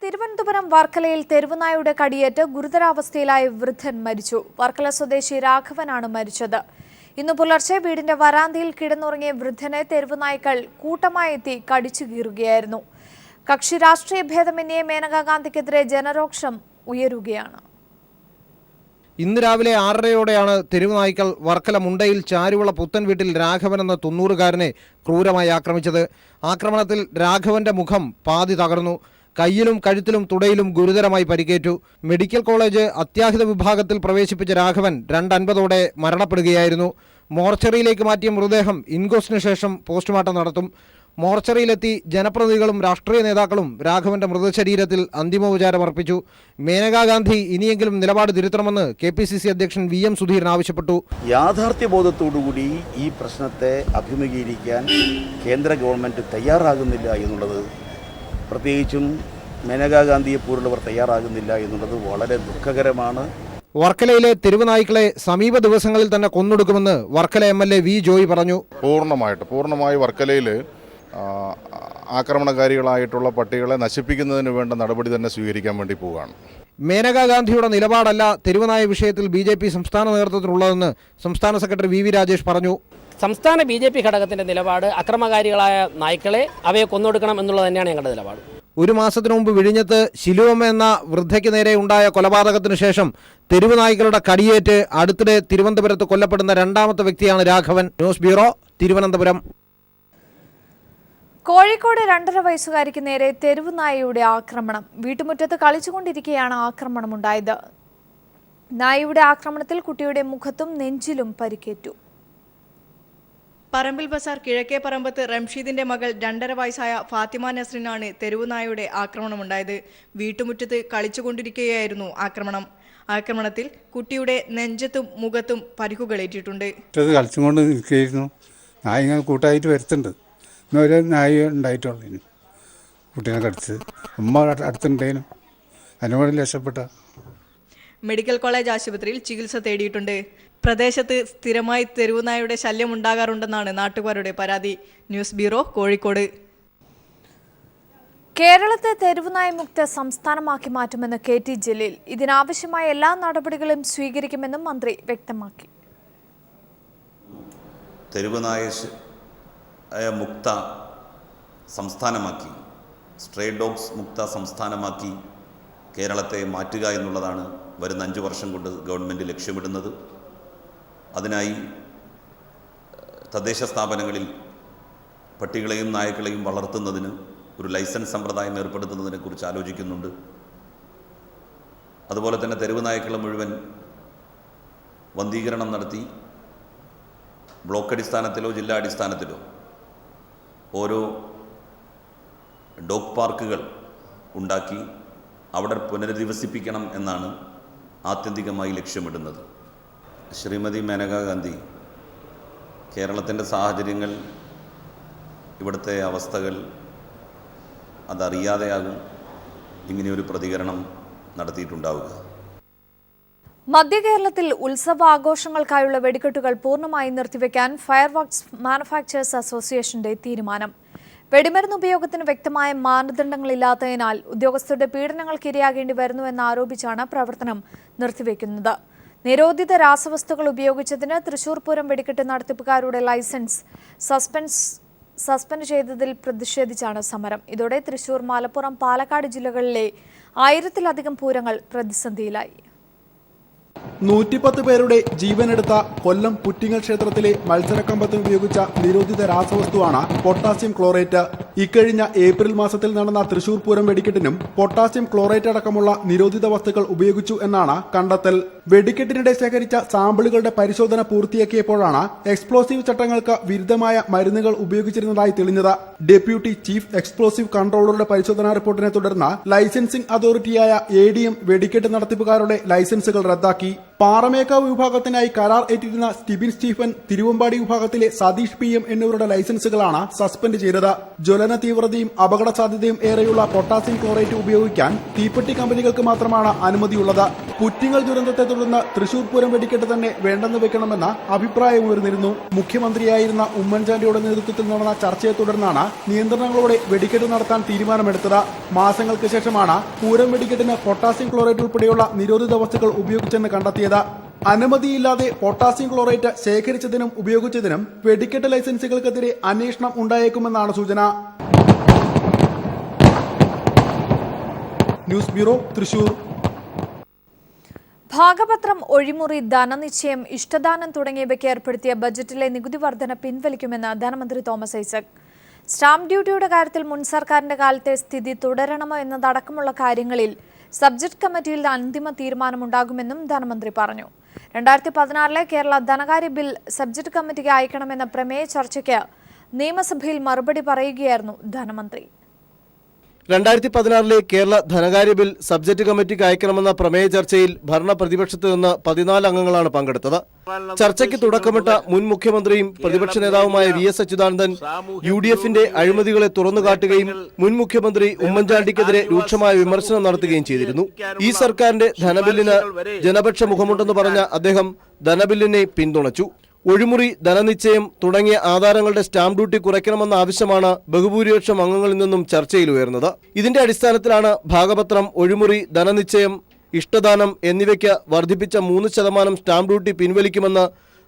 തിരുവനന്തപുരം വർക്കലയിൽ തെരുവുനായുടെ കടിയേറ്റ് ഗുരുതരാവസ്ഥയിലായ വൃദ്ധൻ മരിച്ചു. വർക്കല സ്വദേശി രാഘവനാണ് മരിച്ചത്. ഇന്നു പുലർച്ചെ വീടിന്റെ വരാന്തയിൽ കിടന്നുറങ്ങിയ വൃദ്ധനെ തെരുവുനായ്ക്കൾ കൂട്ടമായി എത്തി കടിച്ചു കീറുകയായിരുന്നു. കക്ഷി രാഷ്ട്രീയ ഭേദമന്യേ മേനകാ ഗാന്ധിക്കെതിരെ ജനരോക്ഷം ഉയരുകയാണ്. ഇന്ന് രാവിലെ 6:30യോടെയാണ് തെരുവുനായ്ക്കൾ വർക്കല മുണ്ടയിൽ ചാരുവിള പുത്തൻ വീട്ടിൽ രാഘവൻ എന്ന 90-കാരനെ ക്രൂരമായി ആക്രമിച്ചത്. ആക്രമണത്തിൽ രാഘവന്റെ മുഖം പാതി തകർന്നു. കയ്യിലും കഴുത്തിലും തുടയിലും ഗുരുതരമായി പരിക്കേറ്റു. മെഡിക്കൽ കോളേജ് അത്യാഹിത വിഭാഗത്തിൽ പ്രവേശിപ്പിച്ച രാഘവൻ 2:50ഓടെ മരണപ്പെടുകയായിരുന്നു. മോർച്ചറിയിലേക്ക് മാറ്റിയ മൃതദേഹം ഇൻക്വസ്റ്റിന് ശേഷം പോസ്റ്റ്മോർട്ടം നടത്തും. മോർച്ചറിയിലെത്തി ജനപ്രതിനിധികളും രാഷ്ട്രീയ നേതാക്കളും രാഘവന്റെ മൃതശരീരത്തിൽ അന്തിമോപചാരം അർപ്പിച്ചു. മേനകാ ഗാന്ധി ഇനിയെങ്കിലും നിലപാട് തിരുത്തണമെന്ന് KPCC അധ്യക്ഷൻ VM സുധീരൻ ആവശ്യപ്പെട്ടു. യാഥാർത്ഥ്യബോധത്തോടുകൂടി ഈ പ്രശ്നത്തെ അഭിമുഖീകരിക്കാൻ കേന്ദ്ര ഗവൺമെൻറ് തയ്യാറാകുന്നില്ല എന്നുള്ളത്, പ്രത്യേകിച്ചും മേനകാ ഗാന്ധിയെ പോലുള്ളവർ തയ്യാറാകുന്നില്ല എന്നുള്ളത് വളരെ ദുഃഖകരമാണ്. വർക്കലയിലെ തെരുവുനായ്ക്കളെ സമീപ ദിവസങ്ങളിൽ തന്നെ കൊന്നൊടുക്കുമെന്ന് വർക്കല MLA V ജോയി പറഞ്ഞു. പൂർണ്ണമായി വർക്കലയിൽ ആക്രമണകാരികളായിട്ടുള്ള പട്ടികളെ നശിപ്പിക്കുന്നതിന് വേണ്ട നടപടി തന്നെ സ്വീകരിക്കാൻ വേണ്ടി പോവുകയാണ്. മേനകാ ഗാന്ധിയുടെ നിലപാടല്ല തെരുവുനായ വിഷയത്തിൽ BJP സംസ്ഥാന നേതൃത്വത്തിലുള്ളതെന്ന് സംസ്ഥാന സെക്രട്ടറി VV രാജേഷ് പറഞ്ഞു. സംസ്ഥാന BJP ഘടകത്തിന്റെ നിലപാട് അക്രമകാരികളായ നായ്ക്കളെ അവയെ കൊന്നൊടുക്കണം എന്നുള്ളത് തന്നെയാണ് ഞങ്ങളുടെ നിലപാട്. ഒരു മാസത്തിനു മുമ്പ് വിഴിഞ്ഞത്ത് ശിലുവമ്മ എന്ന വൃദ്ധയ്ക്ക് നേരെ ഉണ്ടായ കൊലപാതകത്തിനു ശേഷം തെരുവുനായ്ക്കളുടെ കടിയേറ്റ് അടുത്തിടെ തിരുവനന്തപുരത്ത് കൊല്ലപ്പെടുന്ന 2ാമത്തെ വ്യക്തിയാണ് രാഘവൻ. News bureau, Thiruvananthapuram. കോഴിക്കോട് 2.5 വയസ്സുകാരിക്ക് നേരെ തെരുവുനായയുടെ ആക്രമണം. വീട്ടുമുറ്റത്ത് കളിച്ചുകൊണ്ടിരിക്കെയാണ് ആക്രമണമുണ്ടായത്. നായയുടെ ആക്രമണത്തിൽ കുട്ടിയുടെ മുഖത്തും നെഞ്ചിലും പരിക്കേറ്റു. പറമ്പിൽ ബസാർ കിഴക്കേ പറമ്പത്ത് റംഷീദിന്റെ മകൾ 2.5 വയസ്സായ ഫാത്തിമ നസ്രിനാണ് തെരുവുനായയുടെ ആക്രമണമുണ്ടായത്. വീട്ടുമുറ്റത്ത് കളിച്ചുകൊണ്ടിരിക്കുകയായിരുന്നു ആക്രമണത്തിൽ കുട്ടിയുടെ നെഞ്ചത്തും മുഖത്തും പരിക്കുകളേറ്റിട്ടുണ്ട്. കളിച്ചുകൊണ്ട് നിൽക്കുകയായിരുന്നു. നായ കൂട്ടായിട്ട് വരുത്തുണ്ട്. ഇന്നൊരു നായ ഉണ്ടായിട്ടുള്ളൂ. കുട്ടീനെ കടിച്ച് ഉമ്മ അടുത്തുണ്ടേനും അതിനോട് രക്ഷപ്പെട്ട. മെഡിക്കൽ കോളേജ് ആശുപത്രിയിൽ ചികിത്സ തേടിയിട്ടുണ്ട്. പ്രദേശത്ത് സ്ഥിരമായി തെരുവുനായയുടെ ശല്യം ഉണ്ടാകാറുണ്ടെന്നാണ് നാട്ടുകാരുടെ പരാതി. News bureau, Kozhikode. കേരളത്തെ തെരുവുനായ മുക്ത സംസ്ഥാനമാക്കി മാറ്റുമെന്ന് KT ജലീൽ. ഇതിനാവശ്യമായ എല്ലാ നടപടികളും സ്വീകരിക്കുമെന്നും മന്ത്രി വ്യക്തമാക്കി. തെരുവുനായ മുക്ത സംസ്ഥാനമാക്കി, സ്ട്രേ ഡോഗ്സ് മുക്ത സംസ്ഥാനമാക്കി കേരളത്തെ മാറ്റുക എന്നുള്ളതാണ് വരുന്ന 5 വർഷം കൊണ്ട് ഗവൺമെൻറ് ലക്ഷ്യമിടുന്നത്. അതിനായി തദ്ദേശ സ്ഥാപനങ്ങളിൽ പട്ടികളെയും നായ്ക്കളെയും വളർത്തുന്നതിന് ഒരു ലൈസൻസ് സമ്പ്രദായം ഏർപ്പെടുത്തുന്നതിനെക്കുറിച്ച് ആലോചിക്കുന്നുണ്ട്. അതുപോലെ തന്നെ തെരുവ് നായ്ക്കളെ മുഴുവൻ വന്ധീകരണം നടത്തി ബ്ലോക്ക് അടിസ്ഥാനത്തിലോ ജില്ലാ അടിസ്ഥാനത്തിലോ ഓരോ ഡോഗ് പാർക്കുകൾ ഉണ്ടാക്കി അവിടെ പുനരധിവസിപ്പിക്കണം എന്നാണ് ആത്യന്തികമായി ലക്ഷ്യമിടുന്നത്. ശ്രീമതി മേനകാ ഗാന്ധി കേരളത്തിൻ്റെ സാഹചര്യങ്ങൾ, ഇവിടുത്തെ അവസ്ഥകൾ അതറിയാതെയാകും ഇങ്ങനെയൊരു പ്രതികരണം നടത്തിയിട്ടുണ്ടാവുക. മധ്യ കേരളത്തിൽ ഉത്സവാഘോഷങ്ങൾക്കായുള്ള വെടിക്കെട്ടുകൾ പൂർണ്ണമായി നിർത്തിവെക്കാൻ ഫയർവർക്സ് മാനുഫാക്ചേഴ്സ് അസോസിയേഷന്റെ തീരുമാനം. വെടിമരുന്ന് ഉപയോഗത്തിന് വ്യക്തമായ മാനദണ്ഡങ്ങളില്ലാത്തതിനാൽ ഉദ്യോഗസ്ഥരുടെ പീഡനങ്ങൾക്ക് ഇരയാകേണ്ടി വരുന്നുവെന്നാരോപിച്ചാണ് പ്രവർത്തനം നിർത്തിവെക്കുന്നത്. നിരോധിത രാസവസ്തുക്കൾ ഉപയോഗിച്ചതിന് തൃശൂർ പൂരം വെടിക്കെട്ട് നടത്തിപ്പുകാരുടെ ലൈസൻസ് സസ്പെൻഡ് ചെയ്തതിൽ പ്രതിഷേധിച്ചാണ് സമരം. ഇതോടെ തൃശൂർ, മലപ്പുറം, പാലക്കാട് ജില്ലകളിലെ 1000-ലധികം പൂരങ്ങൾ പ്രതിസന്ധിയിലായി. 110 പേരുടെ ജീവനെടുത്ത കൊല്ലം പുറ്റിങ്ങൽ ക്ഷേത്രത്തിലെ മത്സരക്കമ്പത്തിന് ഉപയോഗിച്ച നിരോധിത രാസവസ്തുവാണ് പൊട്ടാസ്യം ക്ലോറേറ്റ്. ഇക്കഴിഞ്ഞ ഏപ്രിൽ മാസത്തിൽ നടന്ന തൃശൂർ പൂരം വെടിക്കെട്ടിനും പൊട്ടാസ്യം ക്ലോറേറ്റ് അടക്കമുള്ള നിരോധിത വസ്തുക്കൾ ഉപയോഗിച്ചു എന്നാണ് കണ്ടെത്തൽ. വെടിക്കെട്ടിനിടെ ശേഖരിച്ച സാമ്പിളുകളുടെ പരിശോധന പൂർത്തിയാക്കിയപ്പോഴാണ് എക്സ്പ്ലോസീവ് ചട്ടങ്ങൾക്ക് വിരുദ്ധമായ മരുന്നുകൾ ഉപയോഗിച്ചിരുന്നതായി തെളിഞ്ഞത്. ഡെപ്യൂട്ടി ചീഫ് എക്സ്പ്ലോസീവ് കൺട്രോളറുടെ പരിശോധനാ റിപ്പോർട്ടിനെ തുടർന്ന് ലൈസൻസിംഗ് അതോറിറ്റിയായ ADM വെടിക്കെട്ട് നടത്തിപ്പുകാരുടെ ലൈസൻസുകൾ റദ്ദാക്കി. പാറമേക്കാവ് വിഭാഗത്തിനായി കരാർ ഏറ്റിരുന്ന സ്റ്റിബിൻ സ്റ്റീഫൻ, തിരുവമ്പാടി വിഭാഗത്തിലെ സതീഷ് PM എന്നിവരുടെ ലൈസൻസുകളാണ് സസ്പെൻഡ് ചെയ്തത്. ജ്വലന തീവ്രതയും അപകട സാധ്യതയും ഏറെയുള്ള പൊട്ടാസ്യം ക്ലോറേറ്റ് ഉപയോഗിക്കാൻ തീപ്പെട്ടി കമ്പനികൾക്ക് മാത്രമാണ് അനുമതിയുള്ളത്. പുറ്റിങ്ങൽ ദുരന്തത്തെ തുടർന്ന് തൃശൂർ പൂരം വെടിക്കെട്ട് തന്നെ വേണ്ടെന്ന് വെക്കണമെന്ന അഭിപ്രായം ഉയർന്നിരുന്നു. മുഖ്യമന്ത്രിയായിരുന്ന ഉമ്മൻചാണ്ടിയുടെ നേതൃത്വത്തിൽ നടന്ന ചർച്ചയെ തുടർന്നാണ് നിയന്ത്രണങ്ങളോടെ വെടിക്കെട്ട് നടത്താൻ തീരുമാനമെടുത്തത്. മാസങ്ങൾക്ക് ശേഷമാണ് പൂരം വെടിക്കെട്ടിന് പൊട്ടാസ്യം ക്ലോറൈഡ് ഉൾപ്പെടെയുള്ള നിരോധിത വസ്തുക്കൾ ഉപയോഗിച്ചെന്ന് കണ്ടെത്തിയത്. അനുമതിയില്ലാതെ പൊട്ടാസ്യം ക്ലോറൈറ്റ് ശേഖരിച്ചതിനും ഉപയോഗിച്ചതിനും വെടിക്കെട്ട് ലൈസൻസുകൾക്കെതിരെ അന്വേഷണം ഉണ്ടായേക്കുമെന്നാണ് സൂചന. News bureau, Thrissur. ഭാഗപത്രം, ഒഴിമുറി, ധനനിശ്ചയം, ഇഷ്ടദാനം തുടങ്ങിയവയ്ക്ക് ഏർപ്പെടുത്തിയ ബജറ്റിലെ നികുതി വർധന പിൻവലിക്കുമെന്ന് ധനമന്ത്രി തോമസ് ഐസക്. സ്റ്റാമ്പ് ഡ്യൂട്ടിയുടെ കാര്യത്തിൽ മുൻ സർക്കാരിന്റെ കാലത്തെ സ്ഥിതി തുടരണമോ എന്നതടക്കമുള്ള കാര്യങ്ങളിൽ സബ്ജക്ട് കമ്മിറ്റിയിൽ അന്തിമ തീരുമാനമുണ്ടാകുമെന്നും ധനമന്ത്രി പറഞ്ഞു. 2016 കേരള ധനകാര്യ ബിൽ സബ്ജക്ട് കമ്മിറ്റിക്ക് അയക്കണമെന്ന പ്രമേയ ചർച്ചയ്ക്ക് നിയമസഭയിൽ മറുപടി പറയുകയായിരുന്നു ധനമന്ത്രി. 2016 കേരള ധനകാര്യ ബിൽ സബ്ജക്ട് കമ്മിറ്റിക്ക് അയക്കണമെന്ന പ്രമേയ ചർച്ചയിൽ ഭരണ പ്രതിപക്ഷത്തു നിന്ന് 14 അംഗങ്ങളാണ് പങ്കെടുത്തത്. ചർച്ചയ്ക്ക് തുടക്കമിട്ട മുൻ മുഖ്യമന്ത്രിയും പ്രതിപക്ഷ നേതാവുമായ VS അച്യുതാനന്ദൻ UDFന്റെ അഴിമതികളെ തുറന്നുകാട്ടുകയും മുൻ മുഖ്യമന്ത്രി ഉമ്മൻചാണ്ടിക്കെതിരെ രൂക്ഷമായ വിമർശനം നടത്തുകയും ചെയ്തിരുന്നു. ഈ സർക്കാരിന്റെ ധനബില്ലിന് ജനപക്ഷ മുഖമുണ്ടെന്ന് പറഞ്ഞ അദ്ദേഹം ധനബില്ലിനെ പിന്തുണച്ചു. ഒഴിമുറി, ധനനിശ്ചയം തുടങ്ങിയ ആധാരങ്ങളുടെ സ്റ്റാമ്പ് ഡ്യൂട്ടി കുറയ്ക്കണമെന്ന ആവശ്യമാണ് ബഹുഭൂരിപക്ഷം അംഗങ്ങളിൽ നിന്നും ചർച്ചയിൽ ഉയർന്നത്. ഇതിന്റെ അടിസ്ഥാനത്തിലാണ് ഭാഗപത്രം, ഒഴിമുറി, ധനനിശ്ചയം, ഇഷ്ടദാനം എന്നിവയ്ക്ക് വർദ്ധിപ്പിച്ച 3% സ്റ്റാമ്പ് ഡ്യൂട്ടി പിൻവലിക്കുമെന്ന്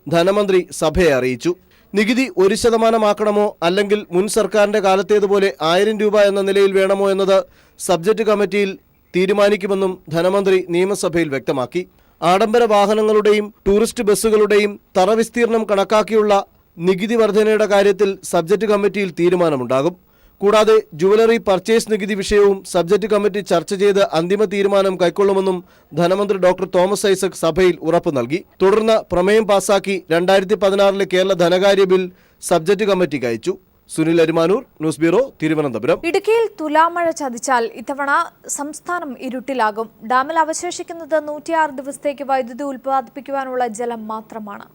ധനമന്ത്രി സഭയെ അറിയിച്ചു. നികുതി 1% അല്ലെങ്കിൽ മുൻ സർക്കാരിന്റെ കാലത്തേതുപോലെ 1000 രൂപ എന്ന നിലയിൽ വേണമോ എന്നത് സബ്ജക്ട് കമ്മിറ്റിയിൽ തീരുമാനിക്കുമെന്നും ധനമന്ത്രി നിയമസഭയിൽ വ്യക്തമാക്കി. ആഡംബര വാഹനങ്ങളുടെയും ടൂറിസ്റ്റ് ബസ്സുകളുടെയും തറവിസ്തീർണം കണക്കാക്കിയുള്ള നികുതി വർധനയുടെ കാര്യത്തിൽ സബ്ജക്ട് കമ്മിറ്റിയിൽ തീരുമാനമുണ്ടാകും. കൂടാതെ ജുവലറി പർച്ചേസ് നികുതി വിഷയവും സബ്ജക്ട് കമ്മിറ്റി ചർച്ച ചെയ്ത് അന്തിമ തീരുമാനം കൈക്കൊള്ളുമെന്നും ധനമന്ത്രി ഡോക്ടർ തോമസ് ഐസക് സഭയിൽ ഉറപ്പു നൽകി. തുടർന്ന് പ്രമേയം പാസാക്കി 2016 കേരള ധനകാര്യ ബിൽ സബ്ജക്ട് കമ്മിറ്റിക്ക് അയച്ചു. Sunil Arimanur, news bureau, Thiruvananthapuram. ഇടുക്കിയിൽ തുലാമഴ ചതിച്ചാൽ ഇത്തവണ സംസ്ഥാനം ഇരുട്ടിലാകും. ഡാമിൽ അവശേഷിക്കുന്നത് 106 ദിവസത്തേക്ക് വൈദ്യുതി ഉൽപ്പാദിപ്പിക്കുവാനുള്ള ജലം മാത്രമാണ്.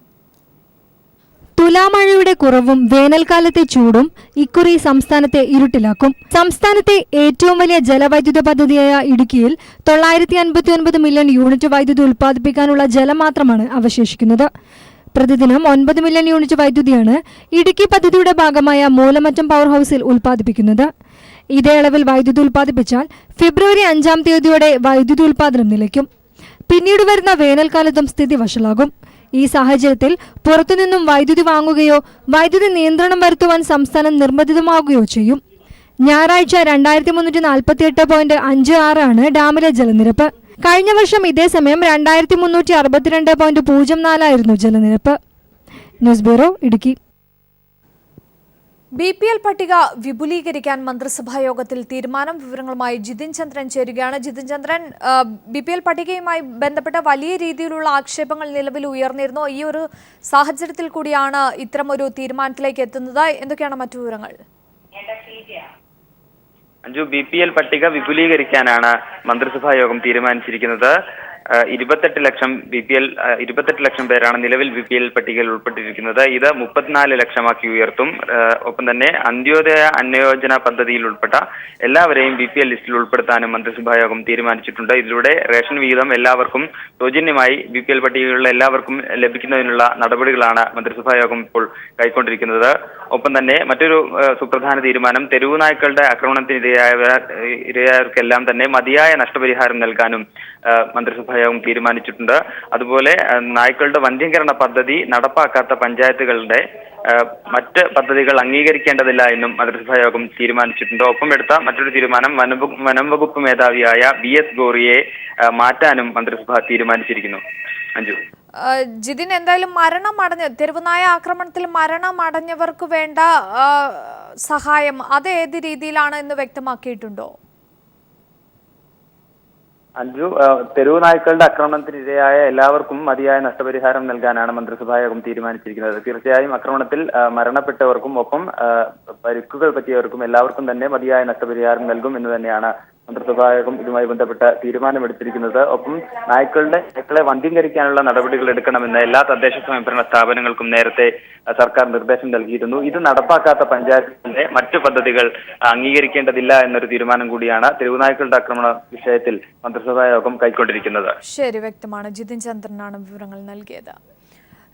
തുലാമഴയുടെ കുറവും വേനൽക്കാലത്തെ ചൂടും ഇക്കുറി സംസ്ഥാനത്തെ ഇരുട്ടിലാക്കും. സംസ്ഥാനത്തെ ഏറ്റവും വലിയ ജലവൈദ്യുത പദ്ധതിയായ ഇടുക്കിയിൽ 959 മില്യൺ യൂണിറ്റ് വൈദ്യുതി ഉൽപ്പാദിപ്പിക്കാനുള്ള ജലം മാത്രമാണ് അവശേഷിക്കുന്നത്. പ്രതിദിനം 9 മില്യൺ യൂണിറ്റ് വൈദ്യുതിയാണ് ഇടുക്കി പദ്ധതിയുടെ ഭാഗമായ മൂലമറ്റം പവർ ഹൌസിൽ ഉൽപ്പാദിപ്പിക്കുന്നത്. ഇതേ അളവിൽ വൈദ്യുതി ഉൽപ്പാദിപ്പിച്ചാൽ ഫെബ്രുവരി 5-ാം തീയതിയോടെ വൈദ്യുതി ഉൽപ്പാദനം നിലയ്ക്കും. പിന്നീട് വരുന്ന വേനൽക്കാലത്തും സ്ഥിതി വഷളാകും. ഈ സാഹചര്യത്തിൽ പുറത്തുനിന്നും വൈദ്യുതി വാങ്ങുകയോ വൈദ്യുതി നിയന്ത്രണം വരുത്തുവാൻ സംസ്ഥാനം നിർബന്ധിതമാവുകയോ ചെയ്യും. ഞായറാഴ്ച 2348.56 ആണ് ഡാമിലെ ജലനിരപ്പ്. കഴിഞ്ഞ വർഷം ഇതേ സമയം 2362.04 ആയിരുന്നു ജലനിരപ്പ്. News bureau, Idukki. BPL പട്ടിക വിപുലീകരിക്കാൻ മന്ത്രിസഭാ യോഗത്തിൽ തീരുമാനം. വിവരങ്ങളുമായി ജിതിൻ ചന്ദ്രൻ ചേരുകയാണ്. ജിതിൻ ചന്ദ്രൻ, BPL പട്ടികയുമായി ബന്ധപ്പെട്ട വലിയ രീതിയിലുള്ള ആക്ഷേപങ്ങൾ നിലവിൽ ഉയർന്നിരുന്നു. ഈ ഒരു സാഹചര്യത്തിൽ കൂടിയാണ് ഇത്തരമൊരു തീരുമാനത്തിലേക്ക് എത്തുന്നത്. എന്തൊക്കെയാണ് മറ്റു വിവരങ്ങൾ? BPL പട്ടിക വിപുലീകരിക്കാനാണ് മന്ത്രിസഭാ യോഗം തീരുമാനിച്ചിരിക്കുന്നത്. 28 ലക്ഷം പേരാണ് നിലവിൽ BPL പട്ടികയിൽ ഉൾപ്പെട്ടിരിക്കുന്നത്. ഇത് 34 ലക്ഷമാക്കി ഉയർത്തും. ഒപ്പം തന്നെ അന്ത്യോദയ അന്നയോജന പദ്ധതിയിൽ ഉൾപ്പെട്ട എല്ലാവരെയും BPL ലിസ്റ്റിൽ ഉൾപ്പെടുത്താനും മന്ത്രിസഭാ യോഗം തീരുമാനിച്ചിട്ടുണ്ട്. ഇതിലൂടെ റേഷൻ വിഹിതം എല്ലാവർക്കും സൗജന്യമായി BPL പട്ടികയിലുള്ള എല്ലാവർക്കും ലഭിക്കുന്നതിനുള്ള നടപടികളാണ് മന്ത്രിസഭാ യോഗം ഇപ്പോൾ കൈക്കൊണ്ടിരിക്കുന്നത്. ഒപ്പം തന്നെ മറ്റൊരു സുപ്രധാന തീരുമാനം, തെരുവു നായ്ക്കളുടെ ആക്രമണത്തിന് ഇരയായവർക്കെല്ലാം തന്നെ മതിയായ നഷ്ടപരിഹാരം നൽകാനും മന്ത്രിസഭാ യോഗം തീരുമാനിച്ചിട്ടുണ്ട്. അതുപോലെ നായ്ക്കളുടെ വന്ധ്യംകരണ പദ്ധതി നടപ്പാക്കാത്ത പഞ്ചായത്തുകളുടെ മറ്റ് പദ്ധതികൾ അംഗീകരിക്കേണ്ടതില്ല എന്നും മന്ത്രിസഭാ യോഗം തീരുമാനിച്ചിട്ടുണ്ട്. ഒപ്പം എടുത്ത മറ്റൊരു തീരുമാനം, വനം വകുപ്പ് മേധാവിയായ BS ഗോറിയെ മാറ്റാനും മന്ത്രിസഭ തീരുമാനിച്ചിരിക്കുന്നു. അഞ്ജു. ജിതിൻ, എന്തായാലും തെരുവുനായ ആക്രമണത്തിൽ മരണമടഞ്ഞവർക്ക് വേണ്ട സഹായം അത് ഏത് രീതിയിലാണ് എന്ന് വ്യക്തമാക്കിയിട്ടുണ്ടോ? അഞ്ജു, തെരുവു നായ്ക്കളുടെ ആക്രമണത്തിനിരയായ എല്ലാവർക്കും മതിയായ നഷ്ടപരിഹാരം നൽകാനാണ് മന്ത്രിസഭാ യോഗം തീരുമാനിച്ചിരിക്കുന്നത്. തീർച്ചയായും ആക്രമണത്തിൽ മരണപ്പെട്ടവർക്കും ഒപ്പം പരിക്കുകൾ പറ്റിയവർക്കും എല്ലാവർക്കും തന്നെ മതിയായ നഷ്ടപരിഹാരം നൽകും എന്ന് തന്നെയാണ് മന്ത്രിസഭായോഗം ഇതുമായി ബന്ധപ്പെട്ട് തീരുമാനമെടുത്തിരിക്കുന്നത്. ഒപ്പം നായ്ക്കളെ വന്ധ്യംകരിക്കാനുള്ള നടപടികൾ എടുക്കണമെന്ന് എല്ലാ തദ്ദേശ സ്വയംഭരണ സ്ഥാപനങ്ങൾക്കും നേരത്തെ സർക്കാർ നിർദ്ദേശം നൽകിയിരുന്നു. ഇത് നടപ്പാക്കാത്ത പഞ്ചായത്തിന്റെ മറ്റു പദ്ധതികൾ അംഗീകരിക്കേണ്ടതില്ല എന്നൊരു തീരുമാനം കൂടിയാണ് തെരുവുനായ്ക്കളുടെ ആക്രമണ വിഷയത്തിൽ മന്ത്രിസഭായോഗം കൈക്കൊണ്ടിരിക്കുന്നത്. ശരി, വ്യക്തമാണ്. ജിതിൻ ചന്ദ്രനാണ് വിവരങ്ങൾ നൽകിയത്.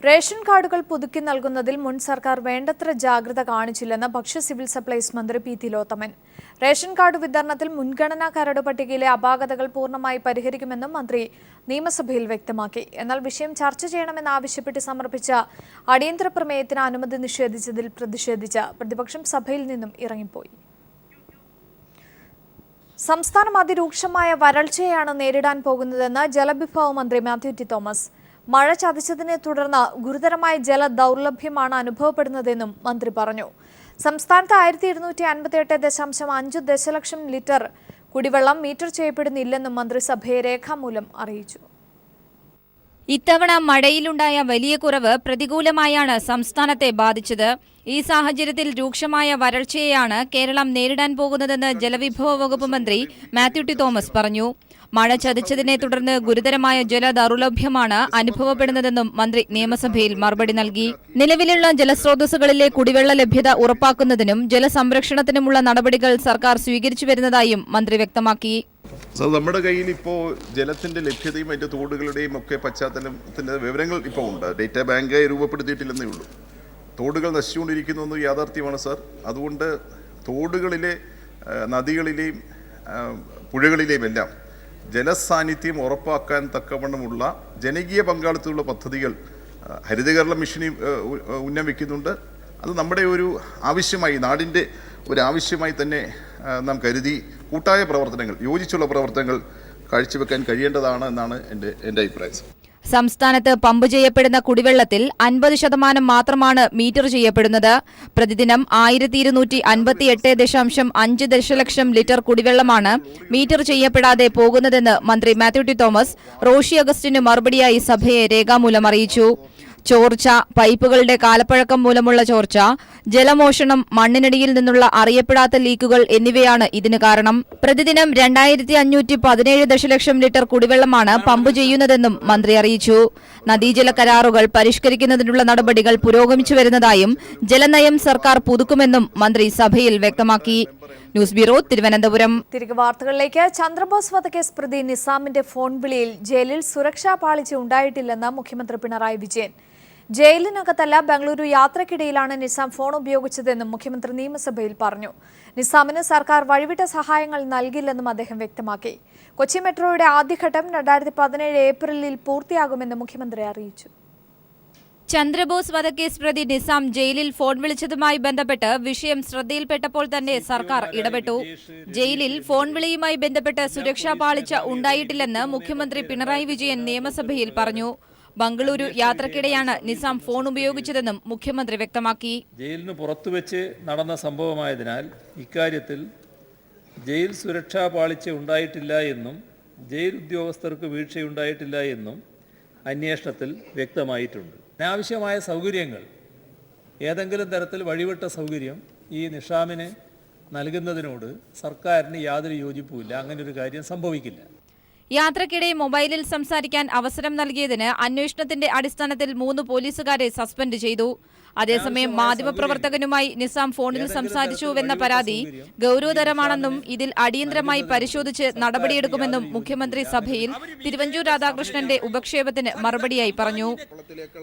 റേഷൻ കാർഡുകൾ പുതുക്കി നൽകുന്നതിൽ മുൻ സർക്കാർ വേണ്ടത്ര ജാഗ്രത കാണിച്ചില്ലെന്ന് ഭക്ഷ്യ സിവിൽ സപ്ലൈസ് മന്ത്രി പി തിലോത്തമൻ. റേഷൻ കാർഡ് വിതരണത്തിൽ മുൻഗണനാ കരട് പട്ടികയിലെ അപാകതകൾ പൂർണ്ണമായി പരിഹരിക്കുമെന്നും മന്ത്രി നിയമസഭയിൽ വ്യക്തമാക്കി. എന്നാൽ വിഷയം ചർച്ച ചെയ്യണമെന്നാവശ്യപ്പെട്ട് സമർപ്പിച്ച അടിയന്തര പ്രമേയത്തിന് അനുമതി നിഷേധിച്ചതിൽ പ്രതിഷേധിച്ച് പ്രതിപക്ഷം സഭയിൽ നിന്നും ഇറങ്ങിപ്പോയി. സംസ്ഥാനം അതിരൂക്ഷമായ വരൾച്ചയാണ് നേരിടാൻ പോകുന്നതെന്ന് ജലവിഭവ മന്ത്രി മാത്യു ടി തോമസ്. മഴ ചതിച്ചതിനെ തുടർന്ന് ഗുരുതരമായ ജല ദൗർലഭ്യമാണ് അനുഭവപ്പെടുന്നതെന്നും മന്ത്രി പറഞ്ഞു. സംസ്ഥാനത്ത് 1258.5 ദശലക്ഷം ലിറ്റർ കുടിവെള്ളം മീറ്റർ ചെയ്യപ്പെടുന്നില്ലെന്നും മന്ത്രി സഭയെ രേഖാമൂലം അറിയിച്ചു. ഇത്തവണ മഴയിലുണ്ടായ വലിയ കുറവ് പ്രതികൂലമായാണ് സംസ്ഥാനത്തെ ബാധിച്ചത്. ഈ സാഹചര്യത്തിൽ രൂക്ഷമായ വരൾച്ചയെയാണ് കേരളം നേരിടാൻ പോകുന്നതെന്ന് ജലവിഭവ വകുപ്പ് മന്ത്രി മാത്യു ടി തോമസ് പറഞ്ഞു. മഴ ചതിച്ചതിനെ തുടർന്ന് ഗുരുതരമായ ജല ദൗർലഭ്യമാണ് അനുഭവപ്പെടുന്നതെന്നും മന്ത്രി നിയമസഭയിൽ മറുപടി നൽകി. നിലവിലുള്ള ജലസ്രോതസ്സുകളിലെ കുടിവെള്ള ലഭ്യത ഉറപ്പാക്കുന്നതിനും ജലസംരക്ഷണത്തിനുമുള്ള നടപടികൾ സർക്കാർ സ്വീകരിച്ചു വരുന്നതായും മന്ത്രി വ്യക്തമാക്കി. നമ്മുടെ കയ്യിൽ ഇപ്പോൾ ജലത്തിന്റെ ലഭ്യതയും അതിന്റെ തോടുകളുടെയും ഒക്കെ പശ്ചാത്തലത്തിന്റെ വിവരങ്ങൾ ഇപ്പോൾ ഉണ്ട്. ഡേറ്റാ ബാങ്ക് രൂപപ്പെടുത്തിയിട്ടില്ലെന്നേ ഉള്ളൂ. തോടുകൾ നശിച്ചുകൊണ്ടിരിക്കുന്നു യാഥാർത്ഥ്യമാണ് സാർ. അതുകൊണ്ട് തോടുകളിലെ, നദികളിലെയും പുഴകളിലെയും എല്ലാം ജലസാന്നിധ്യം ഉറപ്പാക്കാൻ തക്കവണ്ണമുള്ള ജനകീയ പങ്കാളിത്തമുള്ള പദ്ധതികൾ ഹരിത കേരളം മിഷന് ഉന്നം വയ്ക്കുന്നുണ്ട്. അത് നമ്മുടെ ഒരു ആവശ്യമായി, നാടിൻ്റെ ഒരു ആവശ്യമായി തന്നെ നാം കരുതി കൂട്ടായ പ്രവർത്തനങ്ങൾ, യോജിച്ചുള്ള പ്രവർത്തനങ്ങൾ കാഴ്ചവെക്കാൻ കഴിയേണ്ടതാണ് എന്നാണ് എൻ്റെ അഭിപ്രായം. സംസ്ഥാനത്ത് പമ്പ് ചെയ്യപ്പെടുന്ന കുടിവെള്ളത്തിൽ 50% മാത്രമാണ് മീറ്റർ ചെയ്യപ്പെടുന്നത്. പ്രതിദിനം 1258.5 ദശലക്ഷം ലിറ്റർ കുടിവെള്ളമാണ് മീറ്റർ ചെയ്യപ്പെടാതെ പോകുന്നതെന്ന് മന്ത്രി മാത്യു ടി തോമസ് റോഷി അഗസ്റ്റിന് മറുപടിയായി സഭയെ രേഖാമൂലം അറിയിച്ചു. ചോർച്ച, പൈപ്പുകളുടെ കാലപ്പഴക്കം മൂലമുള്ള ചോർച്ച, ജലമോഷണം, മണ്ണിനടിയിൽ നിന്നുള്ള അറിയപ്പെടാത്ത ലീക്കുകൾ എന്നിവയാണ് ഇതിന് കാരണം. പ്രതിദിനം 2517 ദശലക്ഷം ലിറ്റർ കുടിവെള്ളമാണ് പമ്പ് ചെയ്യുന്നതെന്നും മന്ത്രി അറിയിച്ചു. നദീജല കരാറുകൾ പരിഷ്കരിക്കുന്നതിനുള്ള നടപടികൾ പുരോഗമിച്ചു വരുന്നതായും ജലനയം സർക്കാർ പുതുക്കുമെന്നും മന്ത്രി സഭയിൽ വ്യക്തമാക്കി. News bureau, Thiruvananthapuram. തിരികെ വാർത്തകളിലേക്ക്. ചന്ദ്രബോസ് വധക്കേസ് പ്രതി നിസാമിന്റെ ഫോൺ വിളിയിൽ ജയിലിൽ സുരക്ഷാ പാളിച്ച ഉണ്ടായിട്ടില്ലെന്ന് മുഖ്യമന്ത്രി പിണറായി വിജയൻ. ജയിലിനകത്തല്ല, ബംഗളൂരു യാത്രക്കിടയിലാണ് നിസാം ഫോൺ ഉപയോഗിച്ചതെന്നും മുഖ്യമന്ത്രി നിയമസഭയിൽ പറഞ്ഞു. നിസാമിന് സർക്കാർ വഴിവിട്ട സഹായങ്ങൾ നൽകില്ലെന്നും അദ്ദേഹം വ്യക്തമാക്കി. കൊച്ചി മെട്രോയുടെ ആദ്യഘട്ടം 2017 ഏപ്രിലിൽ പൂർത്തിയാകുമെന്ന് മുഖ്യമന്ത്രി അറിയിച്ചു. ചന്ദ്രബോസ് വധക്കേസ് പ്രതി നിസാം ജയിലിൽ ഫോൺ വിളിച്ചതുമായി ബന്ധപ്പെട്ട് വിഷയം ശ്രദ്ധയിൽപ്പെട്ടപ്പോൾ തന്നെ സർക്കാർ ഇടപെട്ടു. ജയിലിൽ ഫോൺ വിളിയുമായി ബന്ധപ്പെട്ട് സുരക്ഷാ പാളിച്ച ഉണ്ടായിട്ടില്ലെന്ന് മുഖ്യമന്ത്രി പിണറായി വിജയൻ നിയമസഭയിൽ പറഞ്ഞു. ബംഗളൂരു യാത്രക്കിടെയാണ് നിസാം ഫോൺ ഉപയോഗിച്ചതെന്നും മുഖ്യമന്ത്രി വ്യക്തമാക്കി. ജയിലിന് പുറത്തുവെച്ച് നടന്ന സംഭവമായതിനാൽ ഇക്കാര്യത്തിൽ ജയിൽ സുരക്ഷാ പാളിച്ച ഉണ്ടായിട്ടില്ല എന്നും ജയിൽ ഉദ്യോഗസ്ഥർക്ക് വീഴ്ചയുണ്ടായിട്ടില്ല എന്നും അന്വേഷണത്തിൽ വ്യക്തമായിട്ടുണ്ട്. അനാവശ്യമായ സൗകര്യങ്ങൾ, ഏതെങ്കിലും തരത്തിൽ വഴിവിട്ട സൗകര്യം ഈ നിഷാമിന് നൽകുന്നതിനോട് സർക്കാരിന് യാതൊരു യോജിപ്പുമില്ല. അങ്ങനെ ഒരു കാര്യം സംഭവിക്കില്ല. യാത്രക്കിടെ മൊബൈലിൽ സംസാരിക്കാൻ അവസരം നൽകിയതിന് അന്വേഷണത്തിന്റെ അടിസ്ഥാനത്തിൽ 3 പോലീസുകാരെ സസ്പെൻഡ് ചെയ്തു. അതേസമയം മാധ്യമപ്രവർത്തകനുമായി നിസാം ഫോണിൽ സംസാരിച്ചുവെന്ന പരാതി ഗൗരവതരമാണെന്നും ഇതിൽ അടിയന്തരമായി പരിശോധിച്ച് നടപടിയെടുക്കുമെന്നും മുഖ്യമന്ത്രി സഭയിൽ തിരുവഞ്ചൂർ രാധാകൃഷ്ണന്റെ ഉപക്ഷേപത്തിന് മറുപടിയായി പറഞ്ഞു.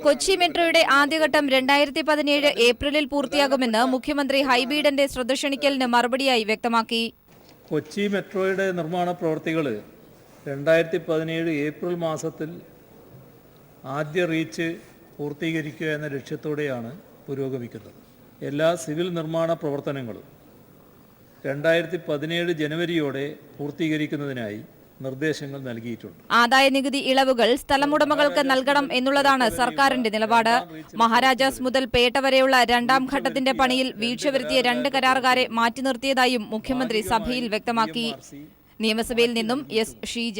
കൊച്ചി മെട്രോയുടെ ആദ്യഘട്ടം 2017 ഏപ്രിലിൽ പൂർത്തിയാകുമെന്ന് മുഖ്യമന്ത്രി ഹൈബീഡന്റെ ശ്രദ്ധ ക്ഷണിക്കലിന് മറുപടിയായി വ്യക്തമാക്കി. കൊച്ചി മെട്രോയുടെ നിർമ്മാണ പ്രവൃത്തികൾ 2017 ഏപ്രിൽ മാസത്തിൽ ആദ്യ റീച്ച് പൂർത്തീകരിക്കുക എന്ന ലക്ഷ്യത്തോടെയാണ് പുരോഗമിക്കുന്നത്. എല്ലാ സിവിൽ നിർമ്മാണ പ്രവർത്തനങ്ങളും 2017 ജനുവരിയോടെ പൂർത്തീകരിക്കുന്നതിനായി നിർദ്ദേശങ്ങൾ നൽകിയിട്ടുണ്ട്. ആദായനികുതി ഇളവുകൾ സ്ഥലമുടമകൾക്ക് നൽകണം എന്നുള്ളതാണ് സർക്കാരിന്റെ നിലപാട്. മഹാരാജാസ് മുതൽ പേട്ട വരെയുള്ള 2ാം ഘട്ടത്തിന്റെ പണിയിൽ വീഴ്ച വരുത്തിയ 2 കരാറുകാരെ മാറ്റി നിർത്തിയതായും മുഖ്യമന്ത്രി സഭയിൽ വ്യക്തമാക്കി. നിയമസഭയിൽ നിന്നും എസ് ഷീജ.